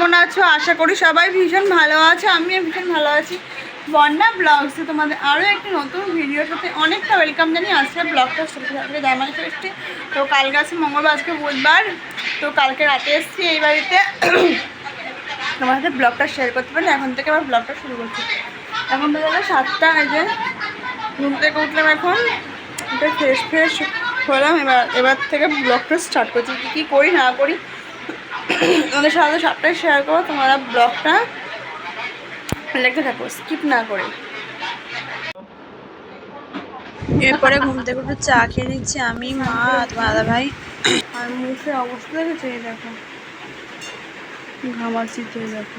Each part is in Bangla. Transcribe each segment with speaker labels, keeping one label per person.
Speaker 1: কেমন আছো? আশা করি সবাই ভীষণ ভালো আছো, আমিও ভীষণ ভালো আছি। বন্যা ব্লগসে তোমাদের আরও একটি নতুন ভিডিওর সাথে অনেকটা ওয়েলকাম জানিয়ে আসছে ব্লগটা শুরু থাকবে জামাই ষষ্ঠী। তো কালকে আছে মঙ্গলবার, আজকে বুধবার। তো কালকে রাতে এসেছি এই বাড়িতে তোমার সাথে ব্লগটা শেয়ার করতে পারি। এখন থেকে আবার ব্লগটা শুরু করছি। এখন তো গেলো 7টা, এই যে ঘুম থেকে উঠলাম, এখন এটা ফ্রেশ হলাম। এবার থেকে ব্লগটা স্টার্ট করছি, কী করি না করি তোমাদের সাথে সবটাই শেয়ার করো। তোমরা ব্লগটা দেখতে থাকো, স্কিপ না করে। এরপরে ঘুম থেকে একটু চা খেয়ে নিচ্ছি আমি, মা, তোমার দাদা ভাই। আর মুখের অবস্থা দেখেছো, এই দেখো ঘামাচিতে, দেখো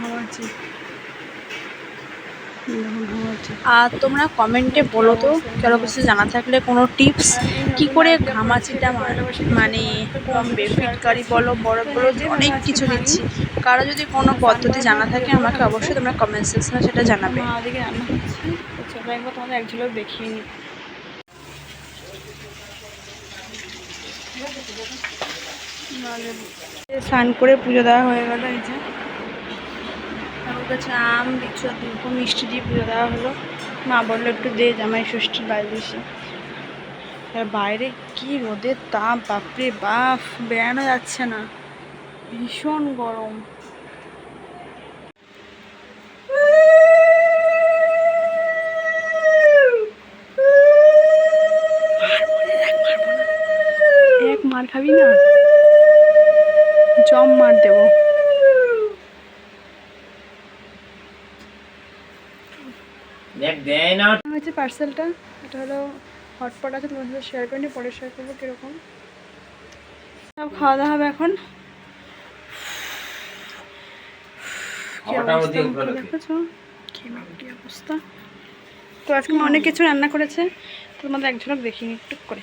Speaker 1: ঘামাচি। আর তোমরা কমেন্টে বলো তো কারো কিছু জানা থাকলে কোনো টিপস, কি করে ঘামাচিটা মানে কমবে। ফিটকারি বলো, বরফ বলো, অনেক কিছু দিচ্ছি। কারো যদি কোনো পদ্ধতি জানা থাকে আমাকে অবশ্যই তোমরা কমেন্ট সেকশনে সেটা জানাবে। ওদিকে রান্না করছি, তো চলো একবার তোমাদের এক ঝলক দেখিয়ে নিই। স্নান করে পুজো দেওয়া হয়ে গেল। এই যে আমার কাছে আম, লিচু আর দুটো মিষ্টি দিয়ে পুজো দেওয়া হলো। মা বললো একটু দে, জামাই ষষ্ঠীর বাইরে এসে। আর বাইরে কি রোদের তাপ, বাপরে বাপ, বেড়ানো যাচ্ছে না, ভীষণ গরম। এক মার খাবি না, জম মার দেবো। হচ্ছে পার্সেলটা, এটা হলো হটপট আছে, তোমার সাথে শেয়ার করিনি, পরে শেয়ার করবো কীরকম। সব খাওয়া দাওয়া হবে এখন। দেখেছো কি অবস্থা। তো আজকে অনেক কিছু রান্না করেছে, তোমাদের এক ঝলক দেখিনি একটু করে।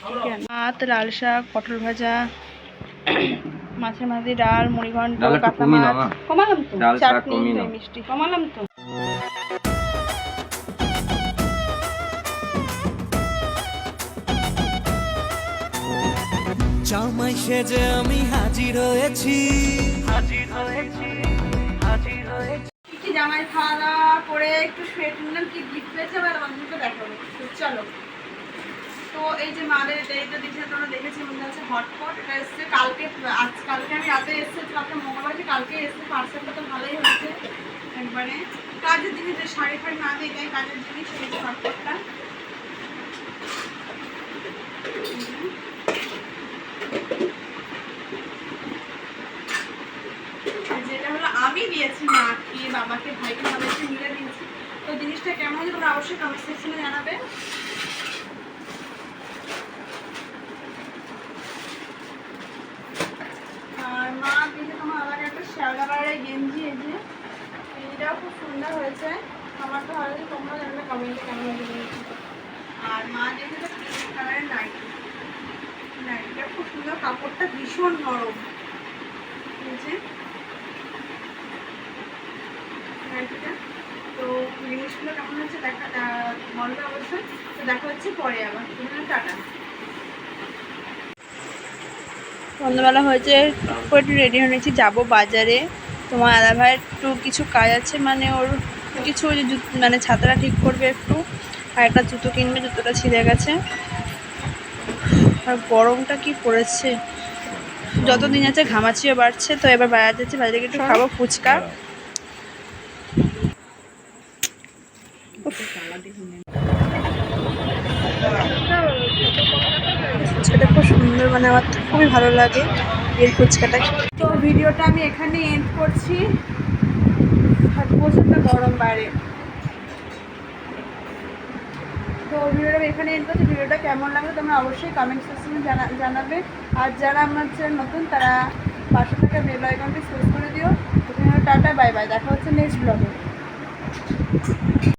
Speaker 1: ভাত, লাল শাক, পটল ভাজা, মাছের মাঝি ডাল, মুড়িঘণ্ট, কাঁচা মাছ। কমালাম তো, চাটনি, মিষ্টি কমালাম তো।
Speaker 2: জামাই সেজে আমি হাজির হয়েছি।
Speaker 1: জামাই খাওয়া দাওয়া করে একটু শুয়ে তুললাম, কি গিফট পেয়েছে আবার বন্ধুকে দেখাবো। চলো। তো এই যে মাদের এটা দিয়েছে, তোমরা দেখেছি মনে হচ্ছে হটপট। এটা এসছে কালকে, কালকে আমি রাতে এসেছি, কালকে মঙ্গলবার, কালকে এসছে। পার্সেলটা তো ভালোই হয়েছে, একবারে কাজের জিনিস, শাড়ি ফাড়ি না দিয়ে দেয় কাজের জিনিস। এই যে হটপটটা যেটা হলো আমি দিয়েছি মাকে, বাবাকে, ভাইকে, সবাইকে মিলে দিয়েছি। তো জিনিসটা কেমন হয়েছে তোমরা অবশ্যই কমেন্ট সেকশনে জানাবে। আর মা দিয়েছে তোমার দাদাকে একটা শ্যাওলা কালারের গেঞ্জি, এই যে এইটাও খুব সুন্দর হয়েছে। আমার তো ভালো লাগে, তোমরা জানবে কমেন্টে কেমন হয়েছে। আর মা দিয়েছে একটা পিঙ্ক কালারের নাইটি, নাইটিটা খুব সুন্দর, কাপড়টা ভীষণ নরম। বুঝছে নাইটিটা। তো জিনিসগুলো কেমন হচ্ছে দেখা বলবে অবশ্যই। তো দেখা হচ্ছে পরে আবার। টাটা। সন্ধ্যাবেলা হয়েছে, একটু রেডি হয়ে নিয়েছি, যাবো বাজারে। তোমার দাদা ভাইয়ের একটু কিছু কাজ আছে, মানে ওর কিছু মানে ছাতাটা ঠিক করবে একটু, আর একটা জুতো কিনবে, জুতোটা ছিঁড়ে গেছে। আর গরমটা কি পড়েছে, যত দিন আছে ঘামাচিও বাড়ছে। তো এবার বাজার যাচ্ছে, বাজারে একটু খাবো ফুচকা। ফুচকাটা খুব সুন্দর, মানে আমার তো খুবই ভালো লাগে এই ফুচকাটা। তো ভিডিওটা আমি এখানে এন্ড করছি, আর প্রচণ্ড গরম বাইরে। তো ভিডিওটা আমি এখানে এন্ড করছি। ভিডিওটা কেমন লাগলো তোমরা অবশ্যই কমেন্ট সেকশনে জানাবে। আর যারা আমার চ্যানেল নতুন তারা পাশে থাকা বেল আইকনটি প্রেস করে দিও। টাটা, বাই বাই, দেখা হচ্ছে নেক্সট ব্লগে।